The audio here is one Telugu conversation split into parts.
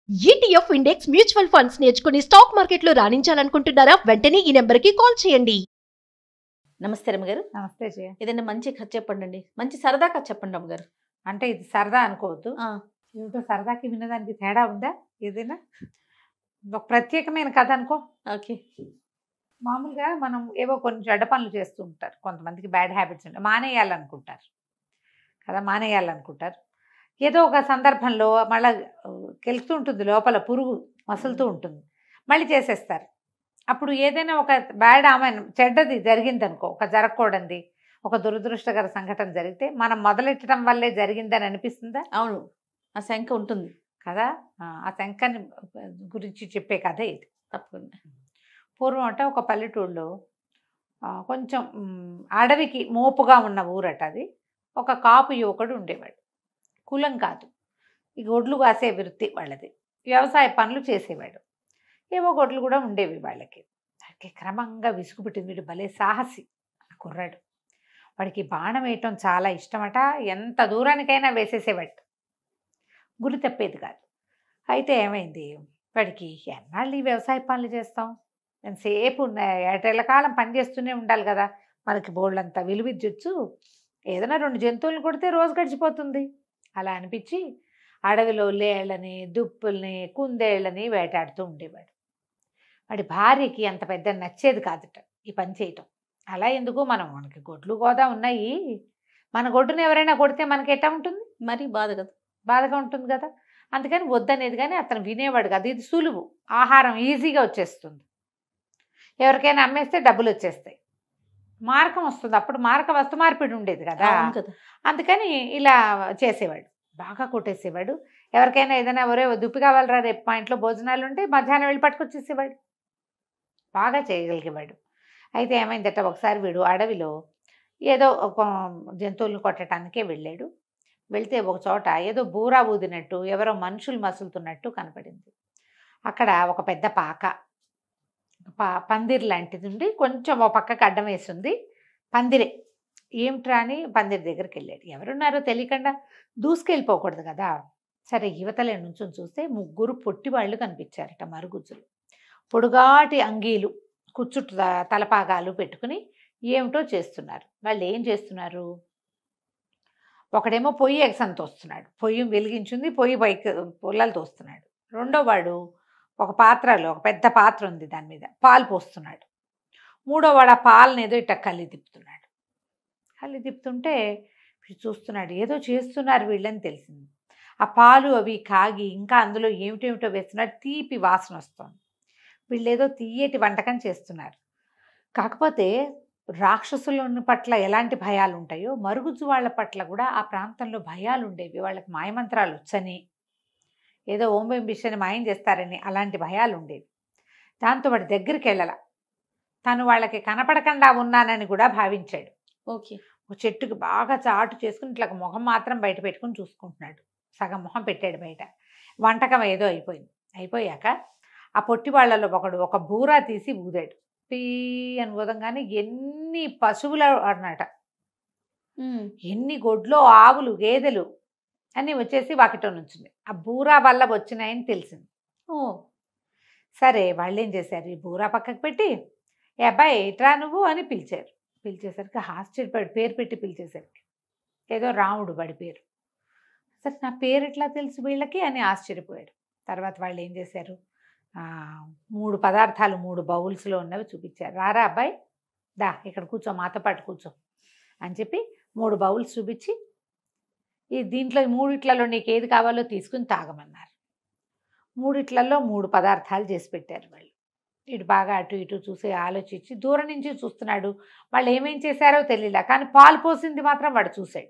ఈటీఎఫ్ ఇండెక్స్ మ్యూచువల్ ఫండ్స్ నేర్చుకుని స్టాక్ మార్కెట్లో రాణించాలనుకుంటున్నారా? వెంటనే ఈ నెంబర్కి కాల్ చేయండి. నమస్తే రమ్మగారు. నమస్తే జయ. ఏదైనా మంచి కథ చెప్పండి, మంచి సరదా కథ చెప్పండి రమ్మగారు. అంటే ఇది సరదా అనుకోవద్దు. ఏమిటో సరదాకి విన్నదానికి తేడా ఉందా? ఏదైనా ఒక ప్రత్యేకమైన కథ అనుకో. ఓకే. మామూలుగా మనం ఏవో కొన్ని చెడ్డ పనులు చేస్తూ ఉంటారు. కొంతమందికి బ్యాడ్ హ్యాబిట్స్ ఉంటాయి, మానేయాలనుకుంటారు కదా, మానేయాలనుకుంటారు. ఏదో ఒక సందర్భంలో మళ్ళీ కెలుస్తూ ఉంటుంది, లోపల పురుగు మసులుతూ ఉంటుంది, మళ్ళీ చేసేస్తారు. అప్పుడు ఏదైనా ఒక బ్యాడ్ ఆమె చెడ్డది జరిగిందనుకో, ఒక జరగకూడదు ఒక దురదృష్టకర సంఘటన జరిగితే మనం మొదలెట్టడం వల్లే జరిగిందని అనిపిస్తుందా? అవును, ఆ శంక ఉంటుంది కదా. ఆ శంకని గురించి చెప్పే కథ ఇది. తప్పకుండా. పూర్వం అంటే ఒక పల్లెటూళ్ళలో కొంచెం అడవికి మోపుగా ఉన్న ఊరట అది. ఒక కాపు యువకుడు ఉండేవాడు. కులం కాదు, ఈ గొడ్లు కాసే వృత్తి వాళ్ళది. వ్యవసాయ పనులు చేసేవాడు. ఏవో గొడ్లు కూడా ఉండేవి వాళ్ళకి. దానికి క్రమంగా విసుగు పుట్టింది. వీడు భలే సాహసి కుర్రాడు. వాడికి బాణం వేయటం చాలా ఇష్టమట. ఎంత దూరానికైనా వేసేసేవాడు, గురి తప్పేది కాదు. అయితే ఏమైంది, వాడికి ఎన్నాళ్ళు ఈ వ్యవసాయ పనులు చేస్తాం, ఎంతసేపు ఏటేళ్ల కాలం పని చేస్తూనే ఉండాలి కదా, మనకి బోళ్ళంతా విలువిద్యొచ్చు, ఏదైనా 2 జంతువులను కొడితే రోజు గడిచిపోతుంది. అలా అనిపించి అడవిలో లేళ్ళని, దుప్పుల్ని, కుందేళ్ళని వేటాడుతూ ఉండేవాడు. వాడి భార్యకి అంత పెద్ద నచ్చేది కాదుట ఈ పని చేయటం. అలా ఎందుకు, మనకి గొడ్లు గోదా ఉన్నాయి, మన గొడ్డును ఎవరైనా కొడితే మనకి ఎట్లా ఉంటుంది, మరి బాధగా ఉంటుంది కదా. అందుకని వద్దనేది. కానీ అతను వినేవాడు కాదు. ఇది సులువు, ఆహారం ఈజీగా వచ్చేస్తుంది, ఎవరికైనా అమ్మేస్తే డబ్బులు వచ్చేస్తాయి, మార్గం వస్తుంది. అప్పుడు వస్తు మార్పిడి ఉండేది కదా. అందుకని ఇలా చేసేవాడు, బాగా కొట్టేసేవాడు. ఎవరికైనా ఏదైనా ఒరే దుప్పి కావాలరా, రేపు మా ఇంట్లో భోజనాలు ఉంటే మధ్యాహ్నం వెళ్ళి పట్టుకొచ్చేసేవాడు, బాగా చేయగలిగేవాడు. అయితే ఏమైందట, ఒకసారి వీడు అడవిలో ఏదో ఒక జంతువులను కొట్టడానికే వెళ్ళాడు. వెళ్తే ఒక చోట ఏదో బూరా ఊదినట్టు, ఎవరో మనుషులు మసులుతున్నట్టు కనపడింది. అక్కడ ఒక పెద్ద పందిరి లాంటిది ఉండి, కొంచెం ఒక పక్కకి అడ్డం వేసింది, పందిరే. ఏమిట్రా అని పందిరి దగ్గరికి వెళ్ళాడు. ఎవరున్నారో తెలియకుండా దూసుకెళ్ళిపోకూడదు కదా. సరే యువతలే నుంచి చూస్తే 3 పొట్టి వాళ్ళు కనిపించారట, మరుగుజ్జులు, పొడుగాటి అంగీలు, కుచ్చుట్టు తలపాగాలు పెట్టుకుని ఏమిటో చేస్తున్నారు. వాళ్ళు ఏం చేస్తున్నారు, ఒకడేమో పొయ్యి ఎగసని తోస్తున్నాడు, పొయ్యి వెలిగించింది, పొయ్యి పైకి పుల్లలు తోస్తున్నాడు. రెండో వాడు ఒక పాత్రలో, ఒక పెద్ద పాత్ర ఉంది, దాని మీద పాలు పోస్తున్నాడు. మూడో వాడు ఆ పాలను ఏదో ఇట్లా కళ్ళి తిప్పుతున్నాడు. కళ్ళి తిప్పుతుంటే చూస్తున్నాడు, ఏదో చేస్తున్నారు వీళ్ళని తెలిసింది. ఆ పాలు అవి కాగి ఇంకా అందులో ఏమిటేమిటో వేస్తున్నారు, తీపి వాసన వస్తుంది. వీళ్ళు ఏదో తీయటి వంటకం చేస్తున్నారు. కాకపోతే రాక్షసుల పట్ల ఎలాంటి భయాలు ఉంటాయో, మరుగుజ్జు వాళ్ళ పట్ల కూడా ఆ ప్రాంతంలో భయాలు ఉండేవి. వాళ్ళకి మాయమంత్రాలు వచ్చని, ఏదో ఓం బిషని మాయం చేస్తారని అలాంటి భయాలు ఉండేవి. దాంతో వాడి దగ్గరికి వెళ్ళాల, తను వాళ్ళకి కనపడకుండా ఉన్నానని కూడా భావించాడు. ఓకే. ఒక చెట్టుకి బాగా చాటు చేసుకుని ఇట్లా మొహం మాత్రం బయట పెట్టుకుని చూసుకుంటున్నాడు. సగం మొహం పెట్టాడు బయట. వంటకం ఏదో అయిపోయాక ఆ పొట్టి వాళ్ళలో ఒకడు ఒక బూరా తీసి ఊదాడు. పీ అని ఊదంగానే ఎన్ని పశువులు అన్నట, ఎన్ని గొడ్లో ఆవులు, గేదెలు అన్నీ వచ్చేసి వాకిట్లో నుంచింది. ఆ బూరా వల్ల వచ్చినాయని తెలిసింది. సరే వాళ్ళు ఏం చేశారు, ఈ బూరా పక్కకు పెట్టి, ఏ అబ్బాయి ఇట్రా నువ్వు అని పిలిచారు. పిలిచేసరికి ఆశ్చర్యపడి, పేరు పెట్టి పిలిచేసరికి ఏదో రాముడు వాడి పేరు. సరే నా పేరు ఎట్లా తెలుసు వీళ్ళకి అని ఆశ్చర్యపోయాడు. తర్వాత వాళ్ళు ఏం చేశారు, 3 పదార్థాలు 3 బౌల్స్లో ఉన్నవి చూపించారు. రారా అబ్బాయి, దా ఇక్కడ కూర్చో, మాతో పాటు కూర్చో అని చెప్పి 3 బౌల్స్ చూపించి, ఈ దీంట్లో 3 నీకు ఏది కావాలో తీసుకుని తాగమన్నారు. 3 3 పదార్థాలు చేసి పెట్టారు వాళ్ళు. ఇటు బాగా అటు ఇటు చూసి ఆలోచించి దూరం నుంచి చూస్తున్నాడు. వాళ్ళు ఏమేం చేశారో తెలియలే, కానీ పాలు పోసింది మాత్రం వాడు చూశాడు.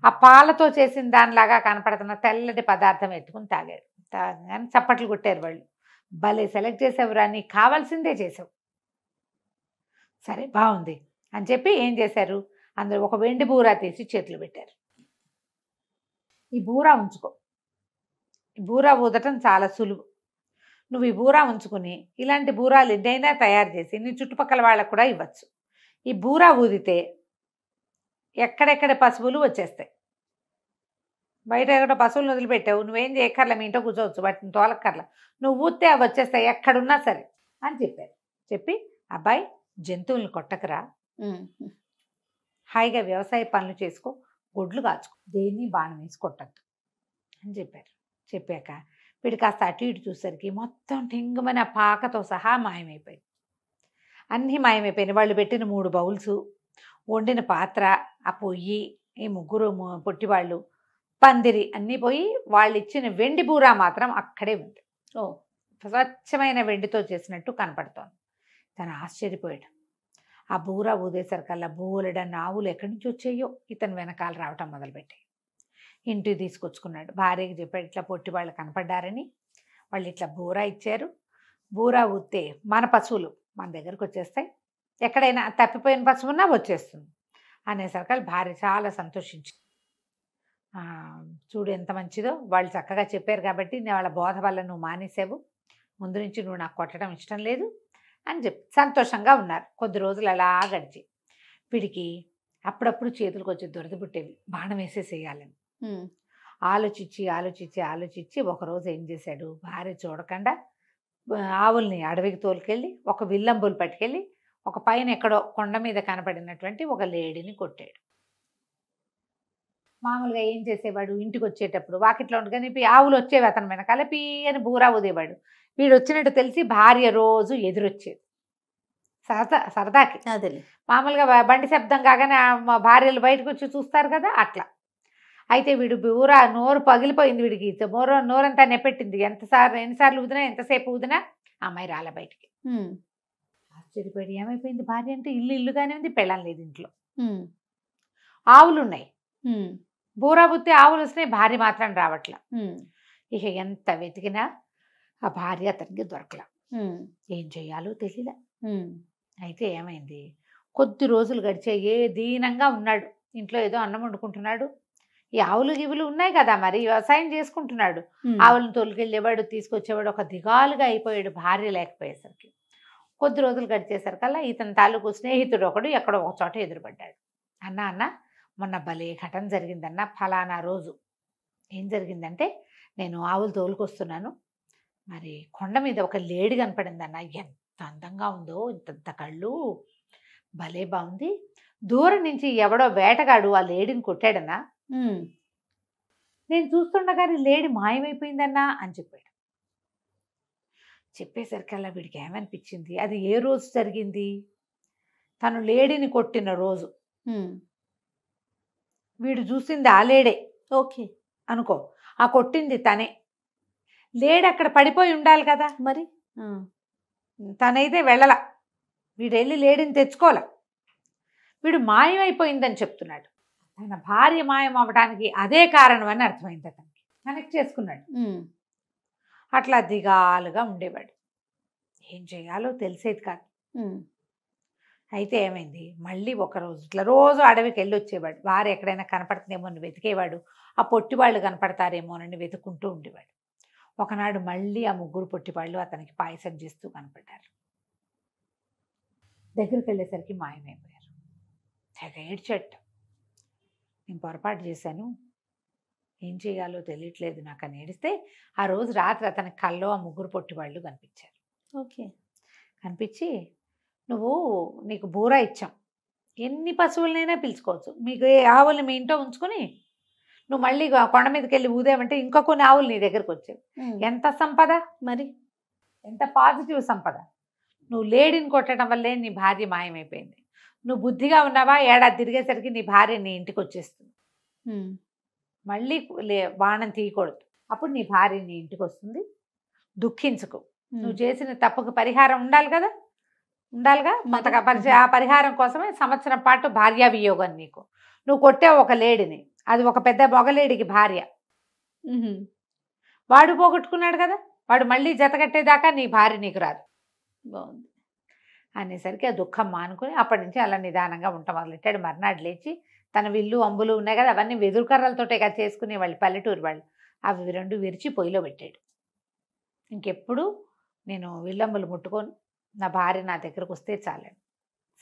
ఆ పాలతో చేసిన దానిలాగా కనపడుతున్న తెల్లటి పదార్థం ఎత్తుకుని తాగాడు. తాగానే చప్పట్లు కొట్టారు వాళ్ళు. భలే సెలెక్ట్ చేసావురా, నీకు కావాల్సిందే చేసావు, సరే బాగుంది అని చెప్పి ఏం చేశారు, అందులో ఒక వెండి బూరా తీసి చేతులు పెట్టారు. ఈ బూరా ఉంచుకో, ఈ బూరా ఊదటం చాలా సులువు, నువ్వు ఈ బూరా ఉంచుకుని ఇలాంటి బూరాలు ఎన్నైనా తయారు చేసి నీ చుట్టుపక్కల వాళ్ళకు కూడా ఇవ్వచ్చు. ఈ బూరా ఊదితే ఎక్కడెక్కడ పశువులు వచ్చేస్తాయి, బయట ఎక్కడో పశువులను వదిలిపెట్టావు, నువ్వేం చేయక్కర్లా, మీ ఇంట్లో కూర్చోవచ్చు, వాటిని తోలక్కర్లా, నువ్వు ఊస్తే అవి వచ్చేస్తాయి ఎక్కడున్నా సరే అని చెప్పారు. చెప్పి అబ్బాయి జంతువులను కొట్టకరా, హాయిగా వ్యవసాయ పనులు చేసుకో, గొడ్లు కాచుకో, దేన్ని బాణం వేసి కొట్టద్దు అని చెప్పారు. చెప్పాక వీడు కాస్త అటు ఇటు చూసరికి మొత్తం టింగుమని ఆ పాకతో సహా మాయమైపోయింది. అన్నీ మాయమైపోయినాయి. వాళ్ళు పెట్టిన 3 బౌల్స్, వండిన పాత్ర, ఆ పొయ్యి, ఈ 3 పొట్టివాళ్ళు, పందిరి అన్నీ పోయి వాళ్ళు ఇచ్చిన వెండి బూరా మాత్రం అక్కడే ఉంది. స్వచ్ఛమైన వెండితో చేసినట్టు కనపడుతోంది. తను ఆశ్చర్యపోయాడు. ఆ బూరా ఊదేసరికల్లా బోలెడన్న ఆవులు ఎక్కడి నుంచి వచ్చాయో ఇతను వెనకాల రావటం మొదలుపెట్టాయి. ఇంటికి తీసుకొచ్చుకున్నాడు. భార్యకి చెప్పాడు, ఇట్లా పొట్టి వాళ్ళు కనపడ్డారని, వాళ్ళు ఇట్లా బూరా ఇచ్చారు, బూరా ఊస్తే మన పశువులు మన దగ్గరకు వచ్చేస్తాయి, ఎక్కడైనా తప్పిపోయిన పశువు ఉన్నా వచ్చేస్తుంది అనేసరికి భార్య చాలా సంతోషించి, చూడు ఎంత మంచిదో, వాళ్ళు చక్కగా చెప్పారు కాబట్టి వాళ్ళ బోధ వల్ల నువ్వు మానేసావు, ముందు నుంచి నువ్వు నాకు కొట్టడం ఇష్టం లేదు అని చెప్పి సంతోషంగా ఉన్నారు. కొద్ది రోజులు అలా గడిచి వీడికి అప్పుడప్పుడు చేతులకు వచ్చి దురద పుట్టేవి, బాణం వేసేసేయాలని ఆలోచించి ఆలోచించి ఆలోచించి ఒకరోజు ఏం చేశాడు, భార్య చూడకుండా ఆవుల్ని అడవికి తోలుకెళ్ళి ఒక విల్లంబులు పట్టుకెళ్ళి ఒక పైన ఎక్కడో కొండ మీద కనపడినటువంటి ఒక లేడీని కొట్టాడు. మామూలుగా ఏం చేసేవాడు, ఇంటికి వచ్చేటప్పుడు వాకిట్లో ఉండగానే ఆవులు వచ్చేవి అతని వెనకాల పీ అని బూరా ఊదేవాడు. వీడు వచ్చినట్టు తెలిసి భార్య రోజు ఎదురొచ్చేది సరదాకి. మామూలుగా బండి శబ్దం కాగానే మా భార్యలు బయటకు వచ్చి చూస్తారు కదా, అట్లా. అయితే వీడు బూరా నోరు పగిలిపోయింది, వీడికి నోరంతా నెప్పెట్టింది. ఎన్నిసార్లు ఊదినా, ఎంతసేపు ఊదినా అమ్మాయి రాలే బయటికి. ఆశ్చర్యపోయి ఏమైపోయింది భార్య అంటే, ఇల్లుగానే ఉంది, పెళ్ళం లేదు ఇంట్లో, ఆవులు ఉన్నాయి, బూరా బుత్తి ఆవులు వస్తున్నాయి, భార్య మాత్రం రావట్లా. ఇక ఎంత వెతికినా ఆ భార్య అతనికి దొరకలా. ఏం చెయ్యాలో తెలియలే. అయితే ఏమైంది, కొద్ది రోజులు గడిచే దీనంగా ఉన్నాడు. ఇంట్లో ఏదో అన్నం వండుకుంటున్నాడు, ఈ ఆవులు గివులు ఉన్నాయి కదా, మరి వ్యవసాయం చేసుకుంటున్నాడు, ఆవులను తోలుకెళ్ళేవాడు, తీసుకొచ్చేవాడు, ఒక దిగాలుగా అయిపోయాడు భార్య లేకపోయేసరికి. కొద్ది రోజులు గడిచేసరికల్లా ఇతని తాలూకు స్నేహితుడు ఒకడు ఎక్కడో ఒక చోట ఎదురుపడ్డాడు. అన్న మొన్న భలే ఘటన జరిగిందన్న, ఫలానా రోజు ఏం జరిగిందంటే, నేను ఆవులు తోలుకొస్తున్నాను, మరి కొండ మీద ఒక లేడీ కనపడిందన్న, ఎంత అందంగా ఉందో, ఇంత కళ్ళు, భలే బాగుంది, దూరం నుంచి ఎవడో వేటగాడు ఆ లేడీని కొట్టాడన్నా, నేను చూస్తుండగానే లేడీ మాయమైపోయిందన్నా అని చెప్పాడు. చెప్పేసరికల్లా వీడికి ఏమనిపించింది, అది ఏ రోజు జరిగింది, తను లేడీని కొట్టిన రోజు. వీడు చూసింది ఆ లేడే, ఓకే అనుకో, ఆ కొట్టింది తనే. లేడీ అక్కడ పడిపోయి ఉండాలి కదా, మరి తనైతే వెళ్ళలా, వీడు వెళ్ళి లేడీని తెచ్చుకోలే, వీడు మాయమైపోయిందని చెప్తున్నాడు. తన భార్య మాయం అవ్వడానికి అదే కారణం అని అర్థమైంది అతనికి, కనెక్ట్ చేసుకున్నాడు. అట్లా దిగాలుగా ఉండేవాడు, ఏం చేయాలో తెలిసేది కాదు. అయితే ఏమైంది, మళ్ళీ ఒకరోజు ఇట్లా రోజు అడవికి వెళ్ళి వచ్చేవాడు, భార్య ఎక్కడైనా కనపడుతుందేమోని వెతికేవాడు, ఆ పొట్టివాళ్ళు కనపడతారేమోనని వెతుకుంటూ ఉండేవాడు. ఒకనాడు మళ్ళీ ఆ 3 పొట్టివాళ్ళు అతనికి పాయసం చేస్తూ కనపడ్డారు. దగ్గరికి వెళ్ళేసరికి మాయమైపోయారు. తెగ ఏడ్చట, నేను పొరపాటు చేశాను, ఏం చేయాలో తెలియట్లేదు నాకు అని ఏడిస్తే, ఆ రోజు రాత్రి అతని కల్లో ఆ 3 పొట్టివాళ్ళు కనిపించారు. ఓకే, కనిపించి, నీకు బూరా ఇచ్చాం, ఎన్ని పశువులనైనా పిలుచుకోవచ్చు, మీకు ఆవుల్ని మీ ఇంట్లో ఉంచుకొని నువ్వు మళ్ళీ కొండ మీదకి వెళ్ళి ఊదేమంటే ఇంకా కొన్ని ఆవులు నీ దగ్గరకు వచ్చావు, ఎంత సంపద, మరి ఎంత పాజిటివ్ సంపద. నువ్వు లేడీని కొట్టడం వల్లే నీ భార్య మాయమైపోయింది, నువ్వు బుద్ధిగా ఉన్నావా, ఏడాది తిరిగేసరికి నీ భార్య నీ ఇంటికి వచ్చేస్తుంది, మళ్ళీ బాణం తీయకూడదు, అప్పుడు నీ భార్య నీ ఇంటికి వస్తుంది, దుఃఖించుకో, నువ్వు చేసిన తప్పుకు పరిహారం ఉండాలిగా, ఆ పరిహారం కోసమే సంవత్సరం పాటు భార్యా వియోగం నీకు. నువ్వు కొట్టావు ఒక లేడీని, అది ఒక పెద్ద మొగలేడికి భార్య, వాడు పోగొట్టుకున్నాడు కదా, వాడు మళ్ళీ జతకట్టేదాకా నీ భార్య నీకు రాదు. బాగుంది అనేసరికి ఆ దుఃఖం మానుకొని అప్పటి నుంచి అలా నిదానంగా ఉంటాం మొదలెట్టాడు. మర్నాడు లేచి తన విల్లు అంబులు ఉన్నాయి కదా, అవన్నీ వెదురుకర్రలతోటే కదా చేసుకునే వాళ్ళు, పల్లెటూరు వాళ్ళు, అవి 2 విరిచి పొయ్యిలో పెట్టాడు. ఇంకెప్పుడు నేను విల్లంబులు ముట్టుకొని నా భార్య నా దగ్గరకు వస్తే చాలండి.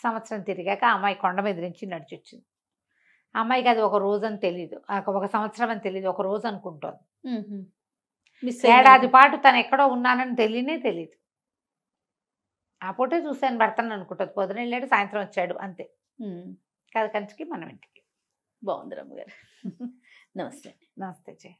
సంవత్సరం తిరిగాక అమ్మాయి కొండ మీద నుంచి నడిచొచ్చింది. అమ్మాయికి అది ఒక రోజు అని తెలియదు, ఒక సంవత్సరం అని తెలియదు, ఒక రోజు అనుకుంటోంది. మిస్ ఏడాది పాటు తను ఎక్కడో ఉన్నానని తెలియదు. ఆ పూటే చూశాను భర్తను అనుకుంటుంది. పొద్దున వెళ్ళాడు, సాయంత్రం వచ్చాడు, అంతే. కథ కంచికి మనం ఇంటికి. బాగుంది రమ్మగారు. నమస్తే. నమస్తే జయ.